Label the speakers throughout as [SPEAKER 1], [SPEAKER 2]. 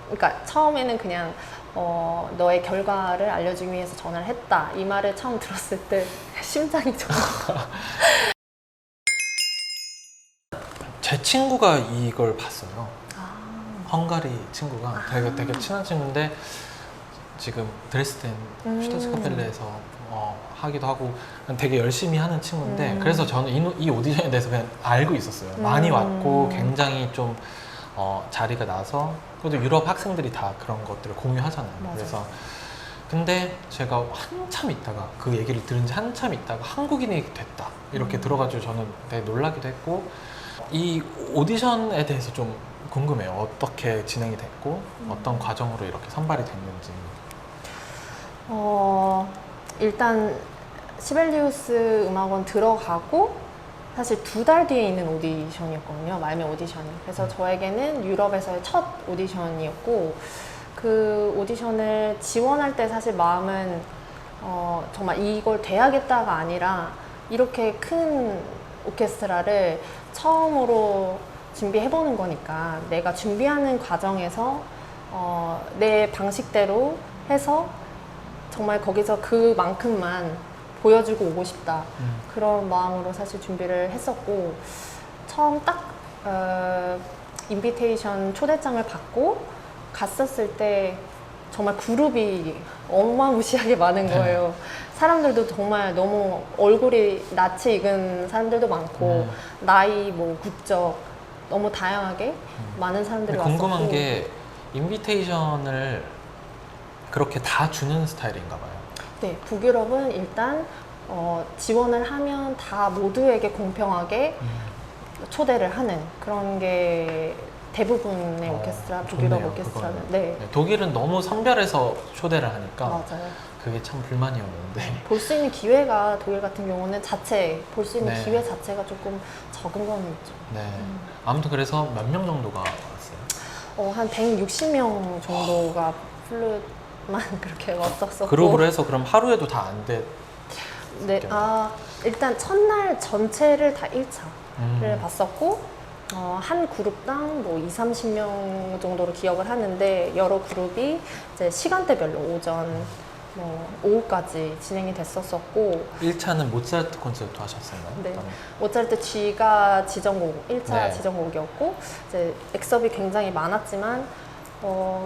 [SPEAKER 1] 그러니까 처음에는 그냥 너의 결과를 알려주기 위해서 전화를 했다. 이 말을 처음 들었을 때 심장이 정말
[SPEAKER 2] 제 친구가 이걸 봤어요.
[SPEAKER 1] 아,
[SPEAKER 2] 헝가리 친구가 되게 친한 친구인데 지금 드레스덴 슈타트카펠레에서 하기도 하고 되게 열심히 하는 친구인데 그래서 저는 이 오디션에 대해서 그냥 알고 있었어요. 많이 왔고 굉장히 좀 자리가 나서 그래도 유럽 학생들이 다 그런 것들을 공유하잖아요.
[SPEAKER 1] 맞아요.
[SPEAKER 2] 그래서 근데 제가 한참 있다가 그 얘기를 들은 지 한참 있다가 한국인이 됐다 이렇게 들어가지고 저는 되게 놀라기도 했고 이 오디션에 대해서 좀 궁금해요. 어떻게 진행이 됐고 어떤 과정으로 이렇게 선발이 됐는지.
[SPEAKER 1] 일단 시벨리우스 음악원 들어가고 사실 2달 뒤에 있는 오디션이었거든요. 말미 오디션이. 그래서 저에게는 유럽에서의 첫 오디션이었고 그 오디션을 지원할 때 사실 마음은 정말 이걸 돼야겠다가 아니라 이렇게 큰 오케스트라를 처음으로 준비해보는 거니까 내가 준비하는 과정에서 내 방식대로 해서 정말 거기서 그만큼만 보여주고 오고 싶다. 그런 마음으로 사실 준비를 했었고 처음 딱 인비테이션 초대장을 받고 갔었을 때 정말 그룹이 어마무시하게 많은 거예요. 사람들도 정말 너무 얼굴이 낯이 익은 사람들도 많고 나이, 뭐 국적 너무 다양하게 많은 사람들이 왔었고.
[SPEAKER 2] 궁금한 게 인비테이션을 그렇게 다 주는 스타일인가 봐요.
[SPEAKER 1] 네, 북유럽은 일단 지원을 하면 다 모두에게 공평하게 초대를 하는 그런 게 대부분의 오케스트라, 북유럽
[SPEAKER 2] 좋네요,
[SPEAKER 1] 오케스트라는.
[SPEAKER 2] 그거는.
[SPEAKER 1] 네.
[SPEAKER 2] 독일은 너무 선별해서 초대를 하니까
[SPEAKER 1] 맞아요.
[SPEAKER 2] 그게 참 불만이었는데
[SPEAKER 1] 볼 수 있는 기회가 독일 같은 경우는 볼 수 있는
[SPEAKER 2] 네.
[SPEAKER 1] 기회 자체가 조금 적은 건 있죠.
[SPEAKER 2] 네. 아무튼 그래서 몇 명 정도가 왔어요?
[SPEAKER 1] 한 160명 정도가 플룻만 그렇게 왔었었고.
[SPEAKER 2] 그룹으로 해서 그럼 하루에도 다 안 돼?
[SPEAKER 1] 네, 일단 첫날 전체를 다 1차를 봤었고 한 그룹당 뭐 30명 정도로 기억을 하는데 여러 그룹이 이제 시간대별로 오전, 뭐 오후까지 진행이 됐었었고
[SPEAKER 2] 1차는 모차르트 콘서트 하셨어요?
[SPEAKER 1] 네. 모차르트 G가 지정곡, 1차
[SPEAKER 2] 네.
[SPEAKER 1] 지정곡이었고 이제 엑섭이 굉장히 많았지만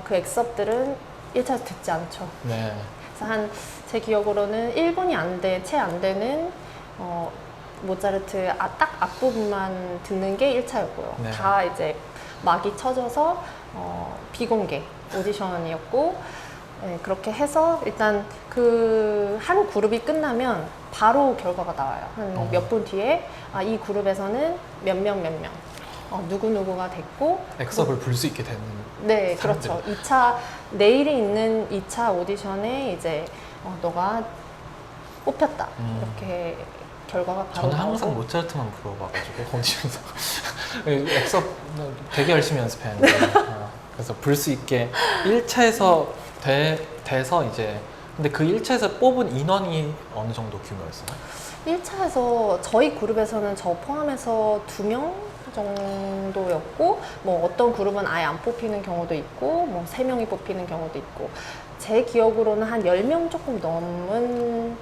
[SPEAKER 1] 그 엑섭들은 1차에서 듣지 않죠.
[SPEAKER 2] 네.
[SPEAKER 1] 그래서 제 기억으로는 1분이 채 안 되는 모차르트 딱 앞부분만 듣는 게 1차였고요.
[SPEAKER 2] 네.
[SPEAKER 1] 다 이제 막이 쳐져서 비공개 오디션이었고 네, 그렇게 해서 일단 그 한 그룹이 끝나면 바로 결과가 나와요. 한 몇 분 뒤에 이 그룹에서는 몇 명 누구누구가 됐고
[SPEAKER 2] 엑섭을 불 수 있게 되는.
[SPEAKER 1] 네,
[SPEAKER 2] 사람들.
[SPEAKER 1] 그렇죠. 2차 내일이 있는 2차 오디션에 이제 너가 뽑혔다. 이렇게 결과가 바로
[SPEAKER 2] 저는 항상
[SPEAKER 1] 나오고.
[SPEAKER 2] 모차르트만 불러봐가지고 오디션에서 엑섭 되게 열심히 연습했는데 그래서 불 수 있게 1차에서 돼서 이제 근데 그 1차에서 뽑은 인원이 어느 정도 규모였어요?
[SPEAKER 1] 1차에서 저희 그룹에서는 저 포함해서 2명 정도였고 뭐 어떤 그룹은 아예 안 뽑히는 경우도 있고 뭐 3명이 뽑히는 경우도 있고 제 기억으로는 한 10명 조금 넘은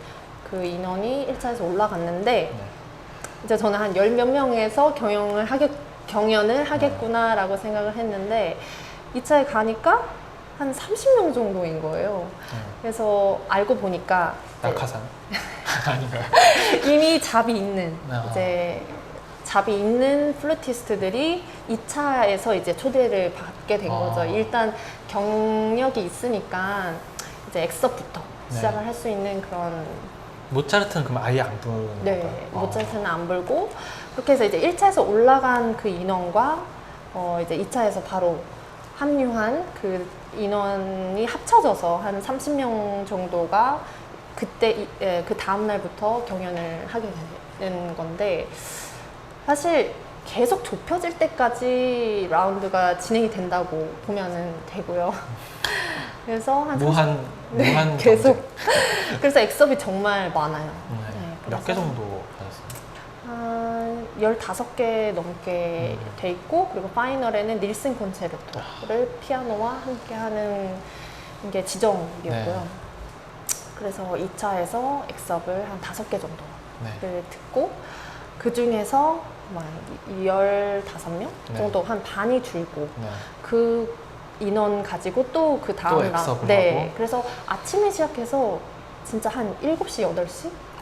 [SPEAKER 1] 그 인원이 1차에서 올라갔는데
[SPEAKER 2] 네.
[SPEAKER 1] 이제 저는 한 10몇 명에서 경연을 하겠구나라고 생각을 했는데 2차에 가니까 한 30명 정도인 거예요. 그래서 알고 보니까
[SPEAKER 2] 낙하산? 아닌가요?
[SPEAKER 1] 이미 잡이 있는
[SPEAKER 2] 아.
[SPEAKER 1] 이제 잡이 있는 플루티스트들이 2차에서 이제 초대를 받게 된 거죠. 일단 경력이 있으니까 이제 엑섭부터 시작을 할 수 있는 그런.
[SPEAKER 2] 모차르트는 그럼 아예 안 부르는 건가요?
[SPEAKER 1] 네, 모차르트는 안 불고 그렇게 해서 이제 1차에서 올라간 그 인원과 이제 2차에서 바로 합류한 그 인원이 합쳐져서 한 30명 정도가 그때 그 다음 날부터 경연을 하게 되는 건데 사실 계속 좁혀질 때까지 라운드가 진행이 된다고 보면은 되고요. 그래서 한
[SPEAKER 2] 무한
[SPEAKER 1] 계속. 그래서 엑섭이 정말 많아요.
[SPEAKER 2] 몇 개 정도 받았어요?
[SPEAKER 1] 한 15개 넘게 돼 있고, 그리고 파이널에는 닐슨 콘체르토를 피아노와 함께 하는 게 지정이었고요.
[SPEAKER 2] 네.
[SPEAKER 1] 그래서 2차에서 엑섭을 한 5개 정도를
[SPEAKER 2] 네.
[SPEAKER 1] 듣고, 그 중에서 15명
[SPEAKER 2] 네.
[SPEAKER 1] 정도, 한 반이 줄고,
[SPEAKER 2] 네.
[SPEAKER 1] 그 인원 가지고 또 그
[SPEAKER 2] 또
[SPEAKER 1] 다음
[SPEAKER 2] 엑섭을
[SPEAKER 1] 네.
[SPEAKER 2] 하고.
[SPEAKER 1] 그래서 아침에 시작해서 진짜 한 7시,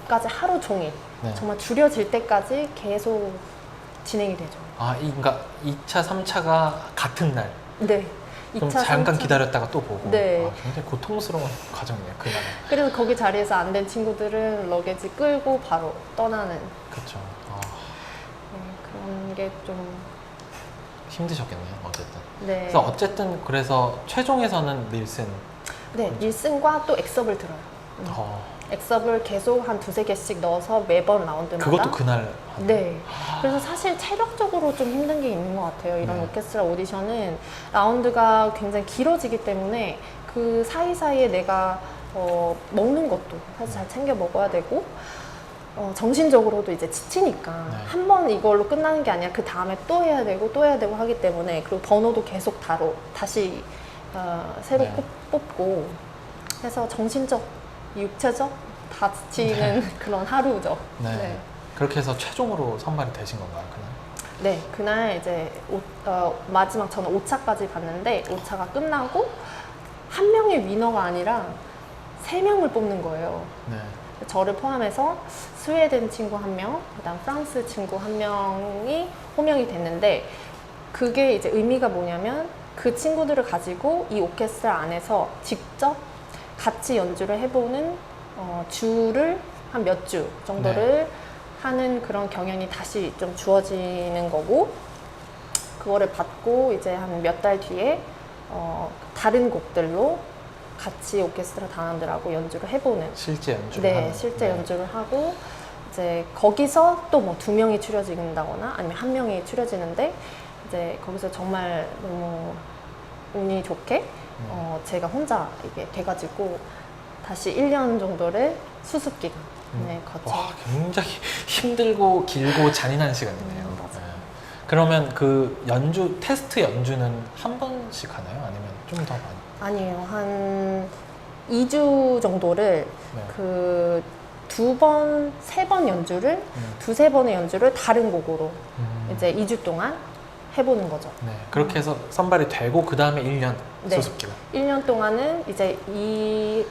[SPEAKER 1] 8시까지 하루 종일
[SPEAKER 2] 네.
[SPEAKER 1] 정말 줄여질 때까지 계속 진행이 되죠.
[SPEAKER 2] 그러니까 2차, 3차가 같은 날.
[SPEAKER 1] 네.
[SPEAKER 2] 그럼
[SPEAKER 1] 2차,
[SPEAKER 2] 잠깐
[SPEAKER 1] 3차.
[SPEAKER 2] 기다렸다가 또 보고.
[SPEAKER 1] 네.
[SPEAKER 2] 굉장히 고통스러운 과정이에요, 그날은.
[SPEAKER 1] 그래서 거기 자리에서 안 된 친구들은 러게지 끌고 바로 떠나는,
[SPEAKER 2] 그렇죠.
[SPEAKER 1] 그런 게 좀.
[SPEAKER 2] 힘드셨겠네요, 어쨌든.
[SPEAKER 1] 네.
[SPEAKER 2] 그래서 어쨌든 그래서 최종에서는 닐슨.
[SPEAKER 1] 네, 닐슨과 또 엑섭을 들어요.
[SPEAKER 2] 어,
[SPEAKER 1] 엑섭을 계속 한 2-3개씩 넣어서 매번 라운드마다.
[SPEAKER 2] 그것도 그날. 하는.
[SPEAKER 1] 네. 그래서 사실 체력적으로 좀 힘든 게 있는 것 같아요. 이런
[SPEAKER 2] 네.
[SPEAKER 1] 오케스트라 오디션은 라운드가 굉장히 길어지기 때문에 그 사이사이에 내가 먹는 것도 사실 잘 챙겨 먹어야 되고, 정신적으로도 이제 지치니까
[SPEAKER 2] 네.
[SPEAKER 1] 한 번 이걸로 끝나는 게 아니라 그 다음에 또 해야 되고 또 해야 되고 하기 때문에, 그리고 번호도 계속 다시 새로
[SPEAKER 2] 네.
[SPEAKER 1] 뽑고 해서 정신적, 육체적 다 지치는 그런 하루죠.
[SPEAKER 2] 네. 그렇게 해서 최종으로 선발이 되신 건가요, 그날?
[SPEAKER 1] 네, 그날 이제 마지막 저는 5차까지 봤는데, 5차가 끝나고 한 명의 위너가 아니라 3명을 뽑는 거예요.
[SPEAKER 2] 네.
[SPEAKER 1] 저를 포함해서 스웨덴 친구 1명, 그다음 프랑스 친구 1명이 호명이 됐는데, 그게 이제 의미가 뭐냐면 그 친구들을 가지고 이 오케스트라 안에서 직접 같이 연주를 해보는 주를 한 몇 주 정도를 하는 그런 경연이 다시 좀 주어지는 거고, 그거를 받고 이제 한 몇 달 뒤에 다른 곡들로 같이 오케스트라 단원들하고 연주를 해보는,
[SPEAKER 2] 실제 연주를
[SPEAKER 1] 네,
[SPEAKER 2] 하는.
[SPEAKER 1] 실제
[SPEAKER 2] 네.
[SPEAKER 1] 연주를 하고, 이제 거기서 또 뭐 2명이 추려진다거나 아니면 1명이 추려지는데, 이제 거기서 정말 너무 운이 좋게 제가 혼자 이게 돼가지고 다시 1년 정도를 수습 기간을 거쳐.
[SPEAKER 2] 와, 굉장히 힘들고 길고 잔인한 시간이네요.
[SPEAKER 1] 맞아요.
[SPEAKER 2] 네. 그러면 그 테스트 연주는 한 번씩 하나요? 아니면 좀 더 많이?
[SPEAKER 1] 아니에요. 한 2주 정도를
[SPEAKER 2] 네.
[SPEAKER 1] 그 2번, 3번 연주를, 2-3번의 연주를 다른 곡으로 이제 2주 동안 해보는 거죠.
[SPEAKER 2] 네. 그렇게 해서 선발이 되고 그 다음에 1년
[SPEAKER 1] 네.
[SPEAKER 2] 수습 기간.
[SPEAKER 1] 1년 동안은 이제 이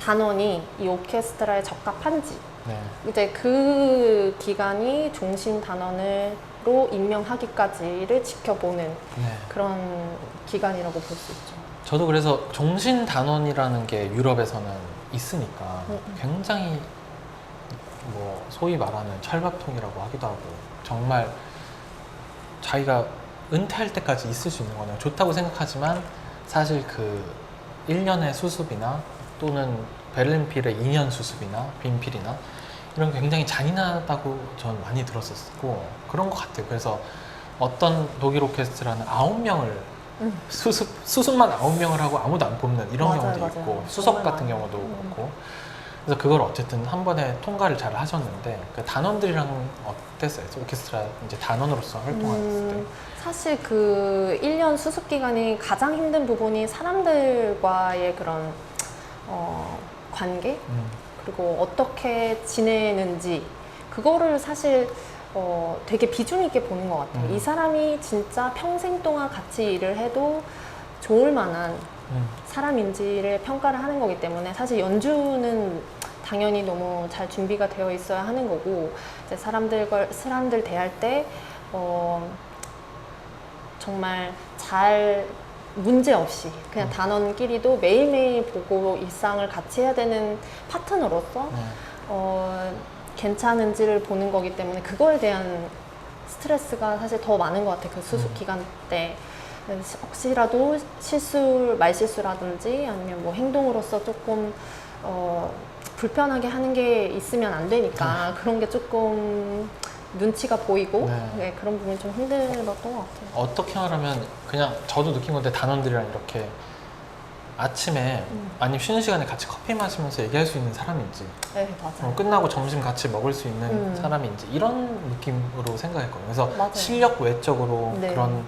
[SPEAKER 1] 단원이 이 오케스트라에 적합한지,
[SPEAKER 2] 네.
[SPEAKER 1] 이제 그 기간이 종신 단원으로 임명하기까지를 지켜보는
[SPEAKER 2] 네.
[SPEAKER 1] 그런 기간이라고 볼 수 있죠.
[SPEAKER 2] 저도 그래서 종신 단원이라는 게 유럽에서는 있으니까 굉장히 뭐 소위 말하는 철밥통이라고 하기도 하고, 정말 자기가 은퇴할 때까지 있을 수 있는 거네요. 좋다고 생각하지만 사실 그 1년의 수습이나 또는 베를린필의 2년 수습이나 빈필이나 이런 게 굉장히 잔인하다고 저는 많이 들었었고, 그런 것 같아요. 그래서 어떤 독일 오케스트라는 9명을 수습만 9명을 하고 아무도 안 뽑는 이런
[SPEAKER 1] 맞아요,
[SPEAKER 2] 경우도
[SPEAKER 1] 맞아요.
[SPEAKER 2] 있고, 수석
[SPEAKER 1] 정말
[SPEAKER 2] 같은
[SPEAKER 1] 많아요.
[SPEAKER 2] 경우도 그렇고. 그래서 그걸 어쨌든 한 번에 통과를 잘 하셨는데, 그 단원들이랑 어땠어요? 오케스트라 이제 단원으로서 활동했을 때.
[SPEAKER 1] 사실 그 1년 수습 기간이 가장 힘든 부분이 사람들과의 그런 관계, 그리고 어떻게 지내는지, 그거를 사실 되게 비중 있게 보는 것 같아요. 이 사람이 진짜 평생 동안 같이 일을 해도 좋을 만한 사람인지를 평가를 하는 거기 때문에, 사실 연주는 당연히 너무 잘 준비가 되어 있어야 하는 거고, 이제 사람들 대할 때 정말 잘 문제 없이 그냥 단원끼리도 매일매일 보고 일상을 같이 해야 되는 파트너로서 괜찮은지를 보는 거기 때문에, 그거에 대한 스트레스가 사실 더 많은 것 같아요. 그 수습 기간 때. 혹시라도 말실수라든지 아니면 뭐 행동으로서 조금 불편하게 하는 게 있으면 안 되니까 그런 게 조금 눈치가 보이고, 네, 그런 부분이 좀 힘들었던 것 같아요.
[SPEAKER 2] 어떻게 하라면, 그냥 저도 느낀 건데 단원들이랑 이렇게 아침에 아니면 쉬는 시간에 같이 커피 마시면서 얘기할 수 있는 사람인지
[SPEAKER 1] 네, 맞아요.
[SPEAKER 2] 끝나고 점심 같이 먹을 수 있는 사람인지 이런 느낌으로 생각했거든요. 그래서
[SPEAKER 1] 맞아요.
[SPEAKER 2] 실력 외적으로
[SPEAKER 1] 네.
[SPEAKER 2] 그런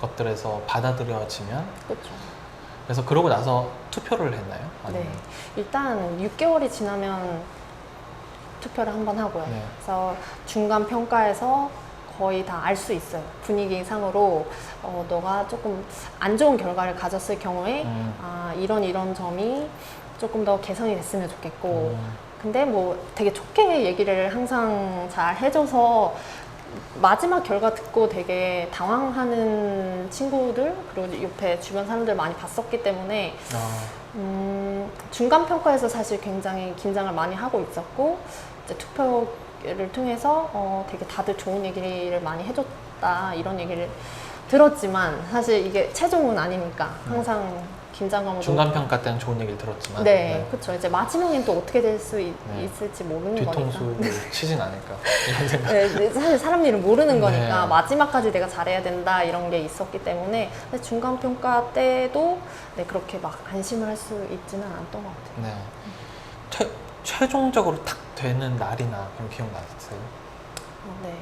[SPEAKER 2] 것들에서 받아들여지면
[SPEAKER 1] 그렇죠.
[SPEAKER 2] 그래서 그러고 나서 투표를 했나요? 아니면?
[SPEAKER 1] 네. 일단 6개월이 지나면 투표를 한번 하고요.
[SPEAKER 2] 네.
[SPEAKER 1] 그래서 중간 평가에서 거의 다 알 수 있어요. 분위기상으로 너가 조금 안 좋은 결과를 가졌을 경우에 이런 점이 조금 더 개선이 됐으면 좋겠고 근데 뭐 되게 좋게 얘기를 항상 잘 해줘서 마지막 결과 듣고 되게 당황하는 친구들 그리고 옆에 주변 사람들 많이 봤었기 때문에 중간 평가에서 사실 굉장히 긴장을 많이 하고 있었고 이제 투표를 통해서 되게 다들 좋은 얘기를 많이 해줬다 이런 얘기를 들었지만 사실 이게 최종은 아니니까 항상 긴장감으로
[SPEAKER 2] 중간 평가 때는 좋은 얘기를 들었지만
[SPEAKER 1] 네, 그렇죠. 이제 마지막엔 또 어떻게 될 수 있을지 모르는
[SPEAKER 2] 뒤통수를
[SPEAKER 1] 거니까.
[SPEAKER 2] 치진 않을까 이런 생각.
[SPEAKER 1] 네, 사실 사람 일은 모르는 거니까
[SPEAKER 2] 네.
[SPEAKER 1] 마지막까지 내가 잘해야 된다 이런 게 있었기 때문에 근데 중간 평가 때도 네, 그렇게 막 안심을 할 수 있지는 않았던 것 같아요.
[SPEAKER 2] 네. 최종적으로 탁 되는 날이나 그런 기억나세요?
[SPEAKER 1] 네.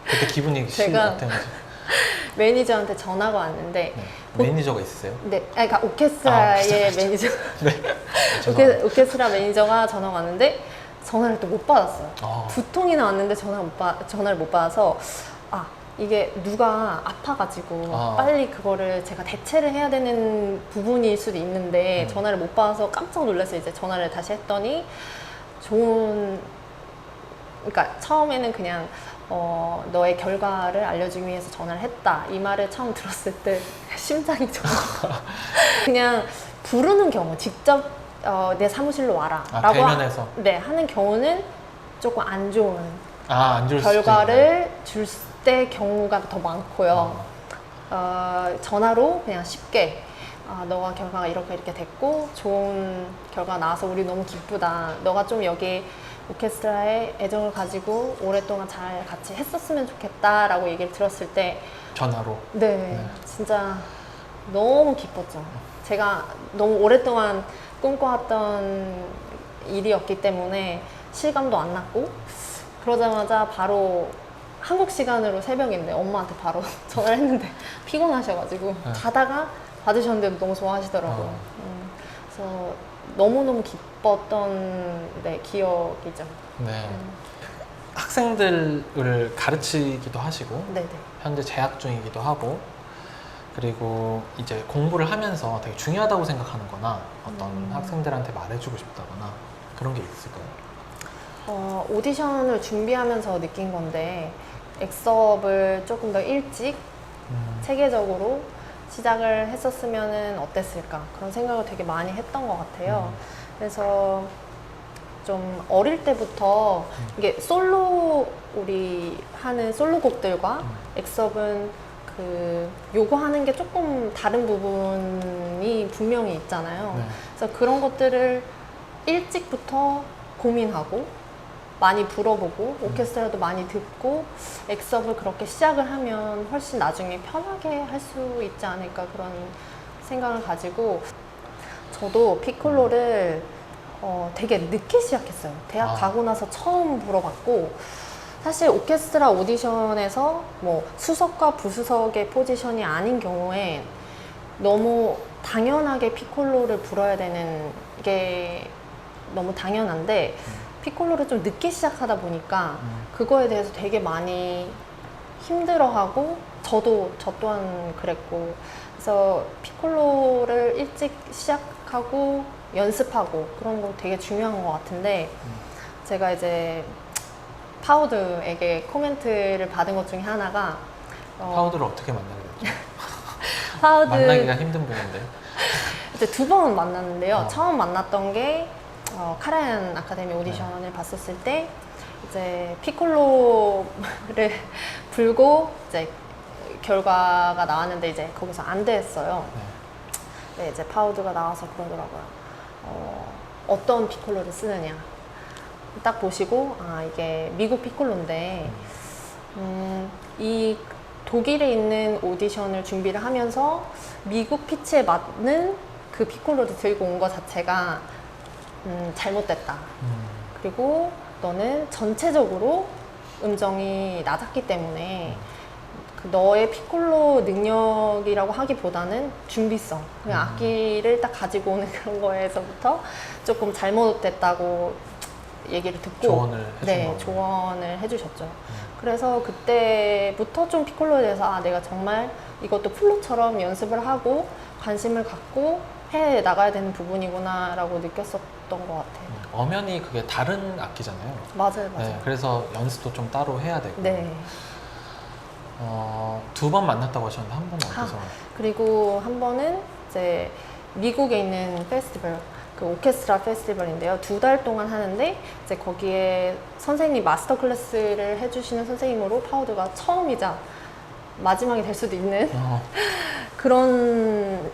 [SPEAKER 2] 그때 기분이
[SPEAKER 1] 제가
[SPEAKER 2] 어땠는지.
[SPEAKER 1] 매니저한테 전화가 왔는데
[SPEAKER 2] 네. 매니저가 있으세요?
[SPEAKER 1] 네, 아니, 그러니까 오케스트라의 매니저,
[SPEAKER 2] 네.
[SPEAKER 1] 오케스트라 매니저가 전화가 왔는데 전화를 또 못 받았어요.
[SPEAKER 2] 아.
[SPEAKER 1] 두 통이나 왔는데 전화를 못 받아서 이게 누가 아파가지고 빨리 그거를 제가 대체를 해야 되는 부분일 수도 있는데 전화를 못 받아서 깜짝 놀라서 이제 전화를 다시 했더니 그러니까 처음에는 그냥 너의 결과를 알려주기 위해서 전화를 했다 이 말을 처음 들었을 때 심장이 좀 그냥 부르는 경우 직접 내 사무실로 와라 라고
[SPEAKER 2] 대면에서
[SPEAKER 1] 네, 하는 경우는 조금 안 좋은
[SPEAKER 2] 안 줄 수도
[SPEAKER 1] 결과를 줄 때 경우가 더 많고요. 전화로 그냥 쉽게 너가 결과가 이렇게 됐고 좋은 결과 나와서 우리 너무 기쁘다. 너가 좀 여기 오케스트라에 애정을 가지고 오랫동안 잘 같이 했었으면 좋겠다라고 얘기를 들었을 때
[SPEAKER 2] 전화로.
[SPEAKER 1] 네, 진짜 너무 기뻤죠. 제가 너무 오랫동안 꿈꿔왔던 일이었기 때문에 실감도 안 났고 그러자마자 바로 한국 시간으로 새벽인데 엄마한테 바로 전화를 했는데 피곤하셔가지고 가다가 받으셨는데 너무 좋아하시더라고요. 그래서 너무너무 기뻤던 기억이죠.
[SPEAKER 2] 네. 학생들을 가르치기도 하시고
[SPEAKER 1] 네네.
[SPEAKER 2] 현재 재학 중이기도 하고 그리고 이제 공부를 하면서 되게 중요하다고 생각하는 거나 어떤 학생들한테 말해주고 싶다거나 그런 게 있을까요?
[SPEAKER 1] 오디션을 준비하면서 느낀 건데 엑스업을 조금 더 일찍 체계적으로 시작을 했었으면 어땠을까 그런 생각을 되게 많이 했던 것 같아요. 그래서 좀 어릴 때부터 이게 우리 하는 솔로곡들과 엑스업은 요구하는 게 조금 다른 부분이 분명히 있잖아요.
[SPEAKER 2] 네.
[SPEAKER 1] 그래서 그런 것들을 일찍부터 고민하고 많이 불어보고 오케스트라도 많이 듣고 엑스업을 그렇게 시작을 하면 훨씬 나중에 편하게 할 수 있지 않을까 그런 생각을 가지고 저도 피콜로를 되게 늦게 시작했어요. 대학 가고 나서 처음 불어봤고 사실 오케스트라 오디션에서 뭐 수석과 부수석의 포지션이 아닌 경우에 너무 당연하게 피콜로를 불어야 되는 게 너무 당연한데 피콜로를 좀 늦게 시작하다 보니까 그거에 대해서 되게 많이 힘들어하고 저 또한 그랬고 그래서 피콜로를 일찍 시작하고 연습하고 그런 거 되게 중요한 것 같은데 제가 이제 파우드에게 코멘트를 받은 것 중에 하나가
[SPEAKER 2] 파우드를 어떻게 만나게 됐죠?
[SPEAKER 1] 파우드
[SPEAKER 2] 만나기가 힘든 분인데
[SPEAKER 1] 이제 2번 만났는데요.
[SPEAKER 2] 어.
[SPEAKER 1] 처음 만났던 게 카라얀 아카데미 오디션을 봤었을 때 이제 피콜로를 불고 이제 결과가 나왔는데 이제 거기서 안 됐어요. 네, 이제 파우드가 나와서 그러더라고요. 어떤 피콜로를 쓰느냐. 딱 보시고 이게 미국 피콜로인데 이 독일에 있는 오디션을 준비를 하면서 미국 피치에 맞는 그 피콜로를 들고 온 것 자체가 잘못됐다. 그리고 너는 전체적으로 음정이 낮았기 때문에 그 너의 피콜로 능력이라고 하기보다는 준비성, 그냥 악기를 딱 가지고 오는 그런 거에서부터 조금 잘못됐다고 얘기를 듣고
[SPEAKER 2] 조언을 해준
[SPEAKER 1] 네,
[SPEAKER 2] 거군요.
[SPEAKER 1] 조언을 해주셨죠. 그래서 그때부터 좀 피콜로에 대해서 아, 내가 정말 이것도 플룻처럼 연습을 하고 관심을 갖고 해 나가야 되는 부분이구나 라고 느꼈었던 것 같아요.
[SPEAKER 2] 엄연히 그게 다른 악기잖아요.
[SPEAKER 1] 맞아요.
[SPEAKER 2] 네, 그래서 연습도 좀 따로 해야 되고.
[SPEAKER 1] 네.
[SPEAKER 2] 두 번 만났다고 하셨는데 한 번은 어디서?
[SPEAKER 1] 그리고 한 번은 이제 미국에 있는 페스티벌, 그 오케스트라 페스티벌인데요. 2달 동안 하는데 이제 거기에 선생님 마스터 클래스를 해주시는 선생님으로 파우드가 처음이자 마지막이 될 수도 있는 그런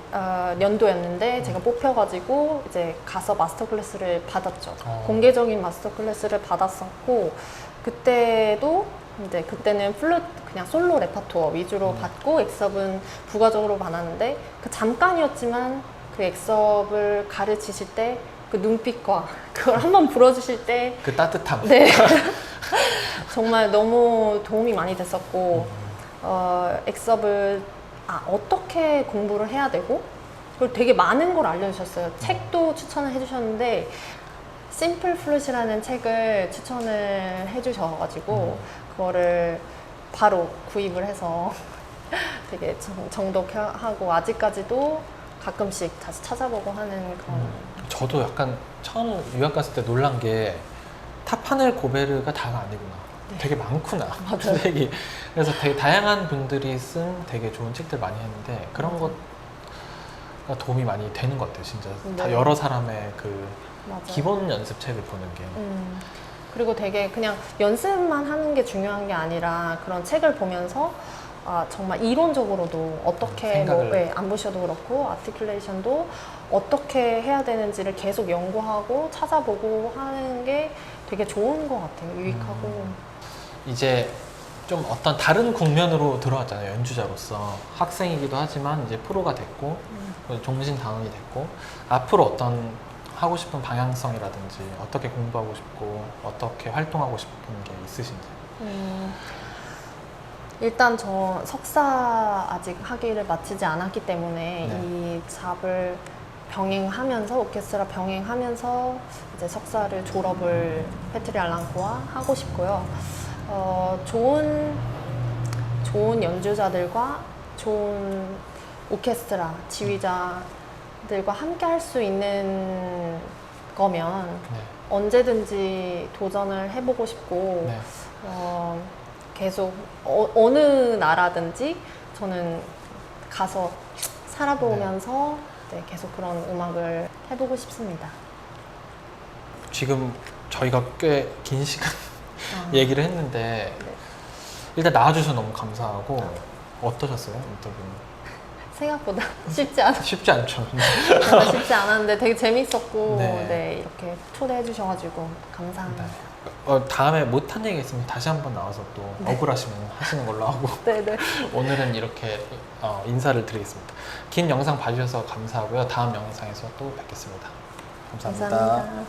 [SPEAKER 1] 연도였는데 제가 뽑혀가지고 이제 가서 마스터 클래스를 받았죠. 공개적인 마스터 클래스를 받았었고 그때도 이제 그때는 플룻 그냥 솔로 레퍼토어 위주로 받고 엑섭은 부가적으로 받았는데 그 잠깐이었지만 그 엑섭을 가르치실 때 그 눈빛과 그걸 한번 불어주실 때
[SPEAKER 2] 그 따뜻함.
[SPEAKER 1] 네. 정말 너무 도움이 많이 됐었고 엑섭을 어떻게 공부를 해야 되고 그리고 되게 많은 걸 알려주셨어요. 책도 추천을 해주셨는데 심플 플룻이라는 책을 추천을 해주셔가지고 그거를 바로 구입을 해서 되게 정독하고 아직까지도 가끔씩 다시 찾아보고 하는 그런
[SPEAKER 2] 저도 약간 처음 유학 갔을 때 놀란 게 타파넬 고베르가 다가 아니구나.
[SPEAKER 1] 네.
[SPEAKER 2] 되게 많구나.
[SPEAKER 1] 맞아요.
[SPEAKER 2] 책이. 그래서 되게 다양한 분들이 쓴 되게 좋은 책들 많이 했는데 그런 것가 도움이 많이 되는 것 같아요. 진짜 다
[SPEAKER 1] 네.
[SPEAKER 2] 여러 사람의 그
[SPEAKER 1] 맞아요.
[SPEAKER 2] 기본 연습책을 보는 게.
[SPEAKER 1] 그리고 되게 그냥 연습만 하는 게 중요한 게 아니라 그런 책을 보면서 정말 이론적으로도 어떻게 암부셔도 그렇고 아티큘레이션도 어떻게 해야 되는지를 계속 연구하고 찾아보고 하는 게 되게 좋은 것 같아요. 유익하고.
[SPEAKER 2] 이제 좀 어떤 다른 국면으로 들어왔잖아요. 연주자로서 학생이기도 하지만 이제 프로가 됐고 종신당원이 됐고 앞으로 어떤 하고 싶은 방향성이라든지 어떻게 공부하고 싶고 어떻게 활동하고 싶은 게 있으신지?
[SPEAKER 1] 일단 저 석사 아직 학위를 마치지 않았기 때문에
[SPEAKER 2] 네.
[SPEAKER 1] 이 잡을 병행하면서 오케스트라 병행하면서 이제 석사를 졸업을 페트리 알랑코와 하고 싶고요. 좋은 연주자들과 좋은 오케스트라 지휘자들과 함께 할 수 있는 거면
[SPEAKER 2] 네.
[SPEAKER 1] 언제든지 도전을 해보고 싶고
[SPEAKER 2] 네.
[SPEAKER 1] 계속 어느 나라든지 저는 가서 살아보면서 네, 계속 그런 음악을 해보고 싶습니다.
[SPEAKER 2] 지금 저희가 꽤 긴 시간 얘기를 했는데 일단 나와주셔서 너무 감사하고 어떠셨어요? 인터뷰는?
[SPEAKER 1] 생각보다 쉽지 않았어요.
[SPEAKER 2] 쉽지 않죠.
[SPEAKER 1] 쉽지 않았는데 되게 재밌었고
[SPEAKER 2] 네.
[SPEAKER 1] 네, 이렇게 초대해 주셔가지고 감사합니다.
[SPEAKER 2] 다음에 못한 얘기 있으면 다시 한번 나와서 또 억울하시면 하시는 걸로 하고
[SPEAKER 1] 네네.
[SPEAKER 2] 오늘은 이렇게 인사를 드리겠습니다. 긴 영상 봐주셔서 감사하고요. 다음 영상에서 또 뵙겠습니다. 감사합니다.
[SPEAKER 1] 감사합니다.